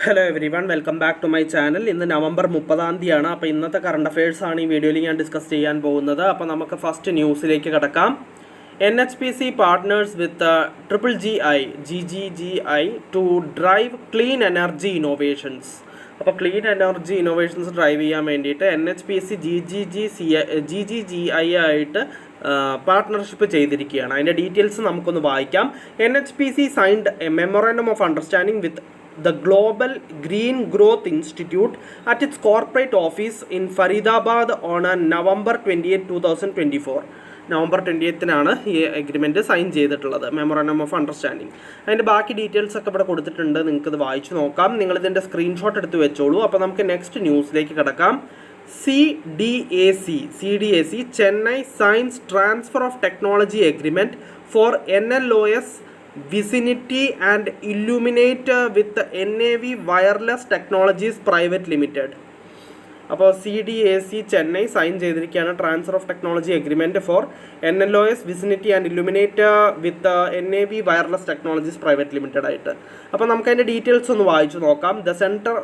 Hello everyone, welcome back to my channel. ഇന്ന് November 30 അപ്പോൾ ഇന്നത്തെ കറണ്ട് അഫയേഴ്സ് ആണ് ഈ വീഡിയോയിൽ ഞാൻ ഡിസ്കസ് ചെയ്യാൻ പോകുന്നത്. അപ്പോൾ നമുക്ക് ഫസ്റ്റ് ന്യൂസിലേക്ക് കിടക്കാം. NHPC partners with GGGI to drive clean energy innovations. അപ്പോൾ ക്ലീൻ എനർജി ഇന്നോവേഷൻസ് ഡ്രൈവ് ചെയ്യാൻ വേണ്ടിയിട്ട് NHPC GGGI ആയിട്ട് പാർട്ട്ണർഷിപ്പ് ചെയ്തിരിക്കുകയാണ്. അതിൻ്റെ ഡീറ്റെയിൽസ് നമുക്കൊന്ന് വായിക്കാം. NHPC signed a memorandum of understanding with the Global Green Growth Institute at its corporate office in Faridabad on November 28, 2024. November 20 ഈ agreement sign ചെയ്തിട്ടുള്ളത്, memorandum of understanding. അതിൻ്റെ ബാക്കി ഡീറ്റെയിൽസ് ഒക്കെ ഇവിടെ കൊടുത്തിട്ടുണ്ട്, നിങ്ങൾക്കത് വായിച്ച് നോക്കാം. നിങ്ങളിതിൻ്റെ സ്ക്രീൻഷോട്ട് എടുത്ത് വെച്ചോളൂ. അപ്പോൾ നമുക്ക് നെക്സ്റ്റ് ന്യൂസിലേക്ക് കിടക്കാം. CDAC Chennai science transfer of technology agreement for NLOS Vicinity and Illuminate with NAV Wireless Technologies Private Limited. അപ്പോൾ CDAC ചെന്നൈ സൈൻ ചെയ്തിരിക്കുകയാണ് transfer of technology agreement for NLOS vicinity and illuminate with NAV wireless technologies private limited ആയിട്ട്. അപ്പോൾ നമുക്ക് അതിൻ്റെ details ഒന്ന് വായിച്ചു നോക്കാം. The centre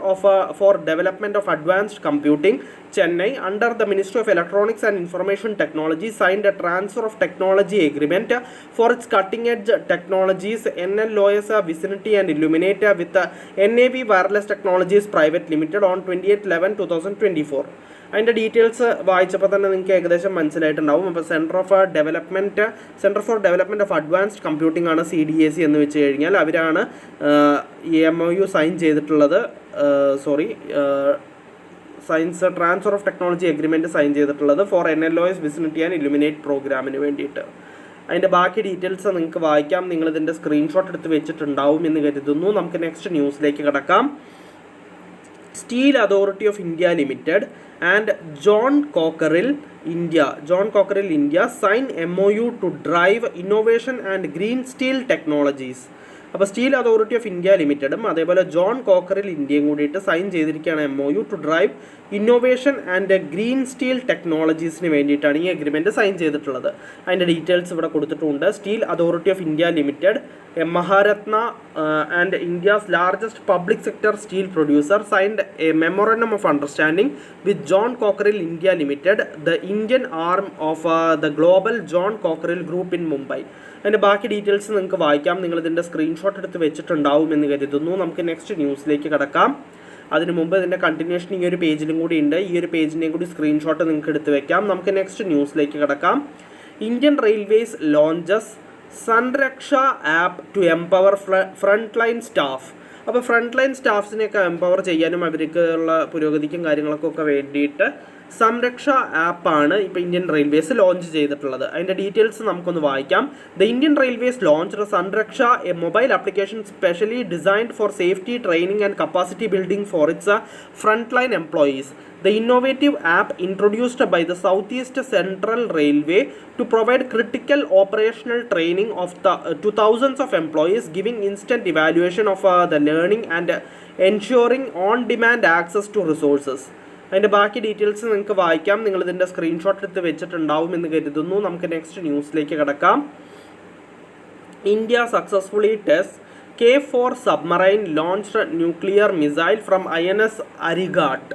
for development of advanced computing Chennai under the ministry of electronics and information technology signed a transfer of technology agreement for its cutting edge technologies NLOS vicinity and illuminate with NAV wireless technologies private limited on 28/11/2024. അതിൻ്റെ details വായിച്ചപ്പോൾ തന്നെ നിങ്ങൾക്ക് ഏകദേശം മനസ്സിലായിട്ടുണ്ടാവും. അപ്പോൾ centre for development of advanced computing ആണ് CDAC എന്ന് വെച്ച് കഴിഞ്ഞാൽ. അവരാണ് ഈ MOU സൈൻ ചെയ്തിട്ടുള്ളത്. Science transfer of technology agreement sign ചെയ്തിട്ടുള്ളത് for NLOS vicinity and illuminate പ്രോഗ്രാമിന് വേണ്ടിയിട്ട്. അതിൻ്റെ ബാക്കി ഡീറ്റെയിൽസ് നിങ്ങൾക്ക് വായിക്കാം. നിങ്ങളിതിൻ്റെ സ്ക്രീൻഷോട്ട് എടുത്ത് വെച്ചിട്ടുണ്ടാവും എന്ന് കരുതുന്നു. നമുക്ക് നെക്സ്റ്റ് ന്യൂസിലേക്ക് കിടക്കാം. Steel Authority of India Limited and John Cockerill India sign MOU to drive innovation and green steel technologies. അപ്പോൾ സ്റ്റീൽ അതോറിറ്റി ഓഫ് ഇന്ത്യ ലിമിറ്റഡും അതേപോലെ ജോൺ കോക്കറിൽ ഇന്ത്യയും കൂടിയിട്ട് സൈൻ ചെയ്തിരിക്കുകയാണ് MOU to drive innovation and green steel ടെക്നോളജീസിന് വേണ്ടിയിട്ടാണ് ഈ agreement sign ചെയ്തിട്ടുള്ളത്. അതിൻ്റെ ഡീറ്റെയിൽസ് ഇവിടെ കൊടുത്തിട്ടുണ്ട്. Steel authority of India limited, Maharatna and India's largest public sector steel producer signed a memorandum of understanding with John Cockerill India limited, the Indian arm of the global John Cockerill group in Mumbai. അതിൻ്റെ ബാക്കി details നിങ്ങൾക്ക് വായിക്കാം. നിങ്ങളിതിൻ്റെ screenshot എടുത്ത് വെച്ചിട്ടുണ്ടാവും എന്ന് കരുതുന്നു. നമുക്ക് next ന്യൂസിലേക്ക് കിടക്കാം. അതിന് മുമ്പ് ഇതിൻ്റെ കണ്ടിന്യൂഷൻ ഈ ഒരു പേജിലും കൂടി ഉണ്ട്. ഈ ഒരു പേജിൻ്റെയും കൂടി സ്ക്രീൻഷോട്ട് നിങ്ങൾക്ക് എടുത്ത് വെക്കാം. നമുക്ക് നെക്സ്റ്റ് ന്യൂസിലേക്ക് കിടക്കാം. Indian railways launches Sanraksha app to empower front line staff. അപ്പോൾ ഫ്രണ്ട് ലൈൻ സ്റ്റാഫ്സിനെയൊക്കെ എംപവർ ചെയ്യാനും അവർക്കുള്ള പുരോഗതിക്കും കാര്യങ്ങൾക്കൊക്കെ വേണ്ടിയിട്ട് സംരക്ഷ ആപ്പാണ് ഇപ്പോൾ ഇന്ത്യൻ റെയിൽവേസ് ലോഞ്ച് ചെയ്തിട്ടുള്ളത്. അതിൻ്റെ ഡീറ്റെയിൽസ് നമുക്കൊന്ന് വായിക്കാം. The Indian railways launched Sanraksha, a mobile application specially designed for safety training and capacity building for its front line employees. The innovative app introduced by the Southeast Central Railway to provide critical operational training to thousands of employees, giving instant evaluation of the learning and ensuring on-demand access to resources. അതിൻ്റെ ബാക്കി details നിങ്ങൾക്ക് വായിക്കാം. നിങ്ങളിതിൻ്റെ screenshot എടുത്ത് വെച്ചിട്ടുണ്ടാവും എന്ന് കരുതുന്നു. നമുക്ക് next ന്യൂസിലേക്ക് കിടക്കാം. India successfully test K4 submarine launched nuclear missile from INS Arighaat.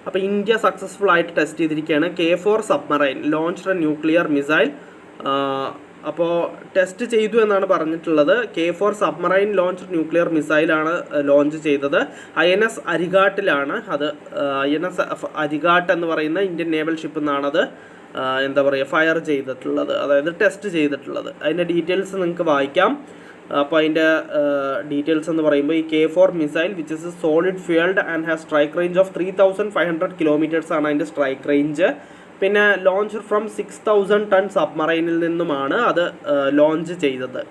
അപ്പോൾ ഇന്ത്യ സക്സസ്ഫുൾ ആയിട്ട് ടെസ്റ്റ് ചെയ്തിരിക്കുകയാണ് K4 submarine launched nuclear missile. അപ്പോൾ ടെസ്റ്റ് ചെയ്തു എന്നാണ് പറഞ്ഞിട്ടുള്ളത്. K4 സബ്മറൈൻ ലോഞ്ച്ഡ് ന്യൂക്ലിയർ മിസൈലാണ് ലോഞ്ച് ചെയ്തത്. INS അരിഘാട്ടിലാണ്. അത് INS അരിഘാട്ട് എന്ന് പറയുന്ന ഇന്ത്യൻ നേവൽ ഷിപ്പിൽ നിന്നാണത് ഫയർ ചെയ്തിട്ടുള്ളത്, അതായത് ടെസ്റ്റ് ചെയ്തിട്ടുള്ളത്. അതിൻ്റെ ഡീറ്റെയിൽസ് നിങ്ങൾക്ക് വായിക്കാം. അപ്പോൾ അതിൻ്റെ ഡീറ്റെയിൽസ് എന്ന് പറയുമ്പോൾ ഈ K4 missile which is solid fueled and has strike range of 3500 kilometres ആണ് അതിൻ്റെ സ്ട്രൈക്ക് റേഞ്ച്. പിന്നെ ലോഞ്ച് ഫ്രം 6000 ടൺ സബ്മറൈനിൽ നിന്നുമാണ് അത് ലോഞ്ച് ചെയ്തത്.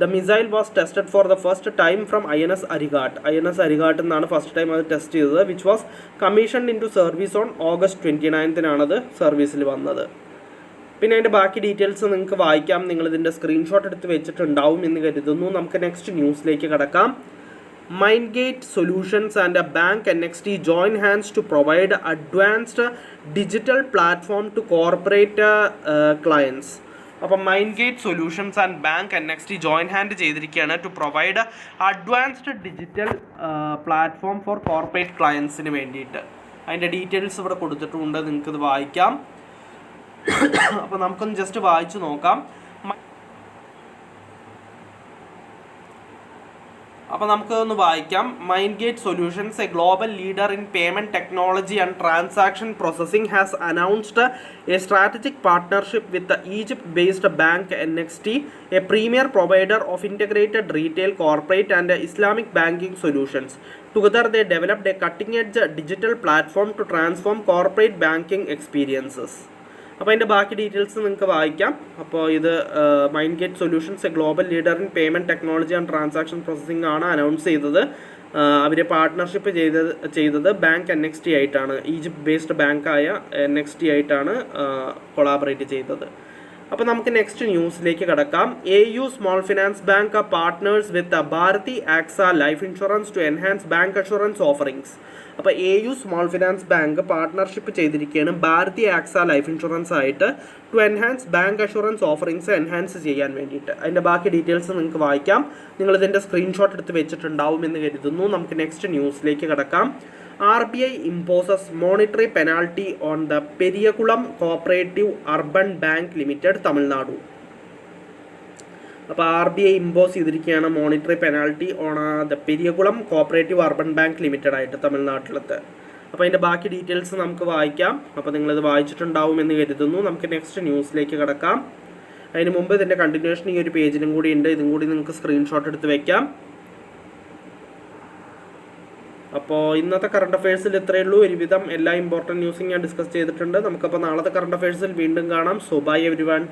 The missile was tested for the first time from INS Arighaat എന്നാണ് ഫസ്റ്റ് ടൈം അത് ടെസ്റ്റ് ചെയ്തത്. Which was commissioned into service on August 29 അത് സർവീസിൽ വന്നത്. പിന്നെ അതിൻ്റെ ബാക്കി ഡീറ്റെയിൽസ് നിങ്ങൾക്ക് വായിക്കാം. നിങ്ങളിതിൻ്റെ സ്ക്രീൻഷോട്ട് എടുത്ത് വെച്ചിട്ടുണ്ടാവും എന്ന് കരുതുന്നു. നമുക്ക് നെക്സ്റ്റ് ന്യൂസിലേക്ക് കിടക്കാം. Mindgate Solutions and a bank NXT join hands to provide advanced digital platform to corporate clients. അപ്പം Mind Gate Solutions and Bank NXT join hand ചെയ്തിരിക്കുകയാണ് to provide advanced digital platform for corporate ക്ലയൻസിന് വേണ്ടിയിട്ട്. അതിൻ്റെ details ഇവിടെ കൊടുത്തിട്ടുണ്ട്, നിങ്ങൾക്കിത് വായിക്കാം. അപ്പോൾ നമുക്കൊന്ന് ജസ്റ്റ് വായിച്ചു നോക്കാം. അപ്പോൾ നമുക്കൊന്ന് വായിക്കാം. Mind Gate Solutions, a global leader in payment technology and transaction processing, has announced A strategic partnership with Egypt based bank NXT, A premier provider of integrated retail, corporate and Islamic banking solutions. Together they developed a cutting-edge digital platform to transform corporate banking experiences. അപ്പോൾ അതിൻ്റെ ബാക്കി details നിങ്ങൾക്ക് വായിക്കാം. അപ്പോൾ ഇത് Mind Gate Solutions, a global leader in payment technology and transaction processing ആണ് announce ചെയ്തത്. അവർ പാർട്ട്ണർഷിപ്പ് ചെയ്തത് ബാങ്ക് NXT ആയിട്ടാണ്. ഈജിപ്റ്റ് ബേസ്ഡ് ബാങ്കായ NXT ആയിട്ടാണ് കൊളാബറേറ്റ് ചെയ്തത്. അപ്പോൾ നമുക്ക് നെക്സ്റ്റ് ന്യൂസിലേക്ക് കടക്കാം. AU small finance bank partners with Bharti AXA life insurance to enhance bank assurance offerings. അപ്പോൾ AU small finance bank partnership ചെയ്തിരിക്കുകയാണ് ഭാരതി ആക്സ ലൈഫ് ഇൻഷുറൻസ് ആയിട്ട് to enhance bank assurance offerings enhance ചെയ്യാൻ വേണ്ടിയിട്ട്. അതിൻ്റെ ബാക്കി ഡീറ്റെയിൽസ് നിങ്ങൾക്ക് വായിക്കാം. നിങ്ങളിതിൻ്റെ സ്ക്രീൻഷോട്ട് എടുത്ത് വെച്ചിട്ടുണ്ടാവും എന്ന് കരുതുന്നു. നമുക്ക് നെക്സ്റ്റ് ന്യൂസിലേക്ക് കടക്കാം. RBI imposes monetary penalty on the Periyakulam Cooperative Urban Bank Limited, Tamil Nadu. അപ്പോൾ RBI ഇമ്പോസ് ചെയ്തിരിക്കുകയാണ് monetary penalty on the Periyakulam cooperative urban bank limited ആയിട്ട് തമിഴ്നാട്ടിലത്തെ. അപ്പോൾ അതിൻ്റെ ബാക്കി ഡീറ്റെയിൽസ് നമുക്ക് വായിക്കാം. അപ്പോൾ നിങ്ങളിത് വായിച്ചിട്ടുണ്ടാവും എന്ന് കരുതുന്നു. നമുക്ക് നെക്സ്റ്റ് ന്യൂസിലേക്ക് കടക്കാം. അതിന് മുമ്പ് ഇതിൻ്റെ കണ്ടിന്യൂഷൻ ഈ ഒരു പേജിലും കൂടി ഉണ്ട്. ഇതും കൂടി നിങ്ങൾക്ക് സ്ക്രീൻഷോട്ട് എടുത്ത് വയ്ക്കാം. അപ്പോൾ ഇന്നത്തെ കറണ്ട് അഫയേഴ്സിൽ ഇത്രയേ ഉള്ളൂ. ഒരുവിധം എല്ലാ ഇമ്പോർട്ടൻറ്റ് ന്യൂസും ഞാൻ ഡിസ്കസ് ചെയ്തിട്ടുണ്ട്. നമുക്കപ്പോൾ നാളത്തെ കറണ്ട് അഫയേഴ്സിൽ വീണ്ടും കാണാം. So bye everyone.